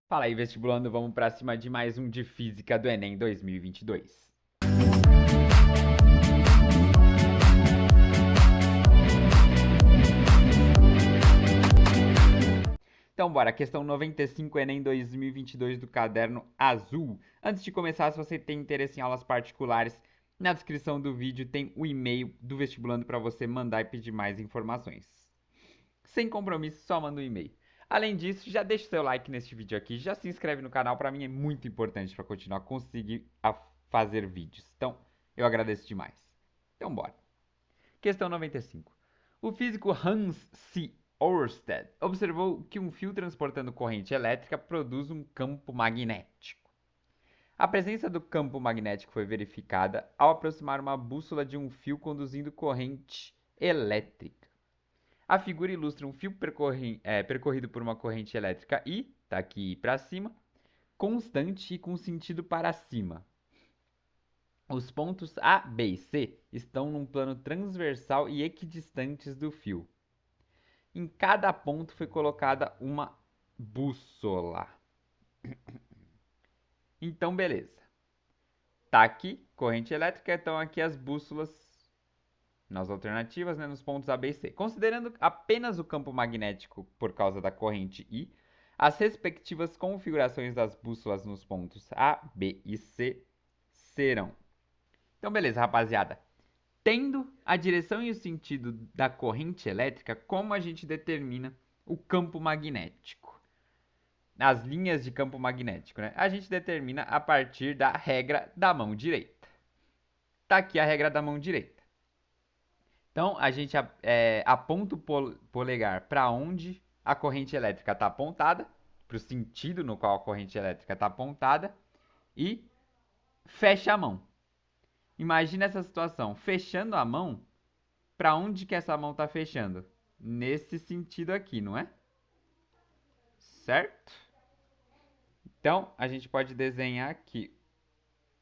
Fala aí, vestibulando, vamos para cima de mais um de Física do Enem 2022. Então bora, questão 95 Enem 2022 do caderno azul. Antes de começar, se você tem interesse em aulas particulares, na descrição do vídeo tem o e-mail do vestibulando para você mandar e pedir mais informações. Sem compromisso, só manda um e-mail. Além disso, já deixa seu like neste vídeo aqui, já se inscreve no canal, para mim é muito importante para continuar a conseguir fazer vídeos. Então, eu agradeço demais. Então, bora. Questão 95. O físico Hans C. Ørsted observou que um fio transportando corrente elétrica produz um campo magnético. A presença do campo magnético foi verificada ao aproximar uma bússola de um fio conduzindo corrente elétrica. A figura ilustra um fio percorrido por uma corrente elétrica I, tá aqui para cima, constante e com sentido para cima. Os pontos A, B e C estão num plano transversal e equidistantes do fio. Em cada ponto foi colocada uma bússola. Então, beleza. Tá aqui, corrente elétrica, então aqui as bússolas nas alternativas, né, nos pontos A, B e C. Considerando apenas o campo magnético por causa da corrente I, as respectivas configurações das bússolas nos pontos A, B e C serão. Então, beleza, rapaziada. Tendo a direção e o sentido da corrente elétrica, como a gente determina o campo magnético? As linhas de campo magnético, né? A gente determina a partir da regra da mão direita. Tá aqui a regra da mão direita. Então, a gente aponta o polegar para onde a corrente elétrica está apontada, para o sentido no qual a corrente elétrica está apontada, e fecha a mão. Imagina essa situação, fechando a mão, para onde que essa mão está fechando? Nesse sentido aqui, não é? Certo? Então, a gente pode desenhar que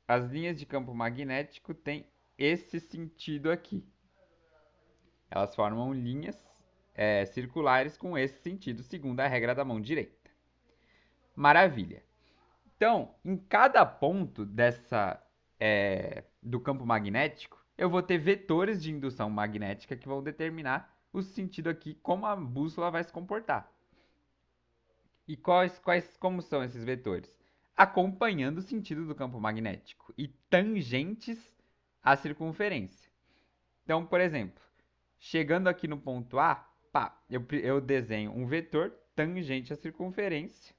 as linhas de campo magnético têm esse sentido aqui. Elas formam linhas circulares com esse sentido, segundo a regra da mão direita. Maravilha. Então, em cada ponto do campo magnético, eu vou ter vetores de indução magnética que vão determinar o sentido aqui, como a bússola vai se comportar. E como são esses vetores? Acompanhando o sentido do campo magnético e tangentes à circunferência. Então, por exemplo, chegando aqui no ponto A, eu desenho um vetor tangente à circunferência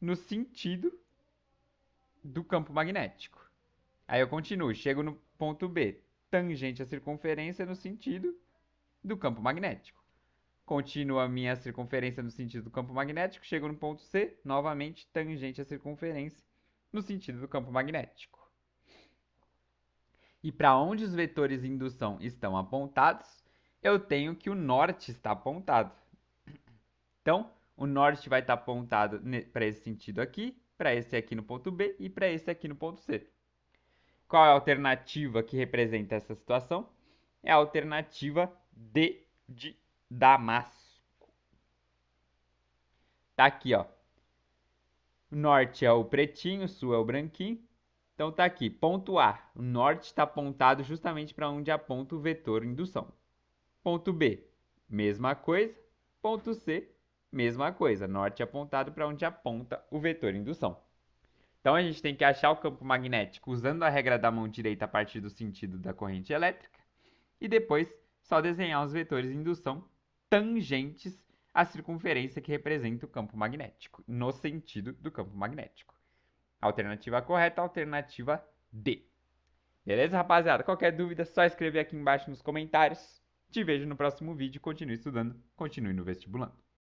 no sentido do campo magnético. Aí eu continuo, chego no ponto B, tangente à circunferência no sentido do campo magnético. Continuo a minha circunferência no sentido do campo magnético, chego no ponto C, novamente tangente à circunferência no sentido do campo magnético. E para onde os vetores de indução estão apontados, eu tenho que o norte está apontado. Então, o norte vai estar apontado para esse sentido aqui, para esse aqui no ponto B e para esse aqui no ponto C. Qual é a alternativa que representa essa situação? É a alternativa D de Damasco. Tá aqui, ó. O norte é o pretinho, o sul é o branquinho. Então tá aqui, ponto A. O norte está apontado justamente para onde aponta o vetor indução. Ponto B, mesma coisa. Ponto C, mesma coisa. Norte apontado para onde aponta o vetor indução. Então a gente tem que achar o campo magnético usando a regra da mão direita a partir do sentido da corrente elétrica. E depois só desenhar os vetores de indução tangentes à circunferência que representa o campo magnético, no sentido do campo magnético. Alternativa correta, alternativa D. Beleza, rapaziada? Qualquer dúvida, só escrever aqui embaixo nos comentários. Te vejo no próximo vídeo. Continue estudando, continue no vestibulando.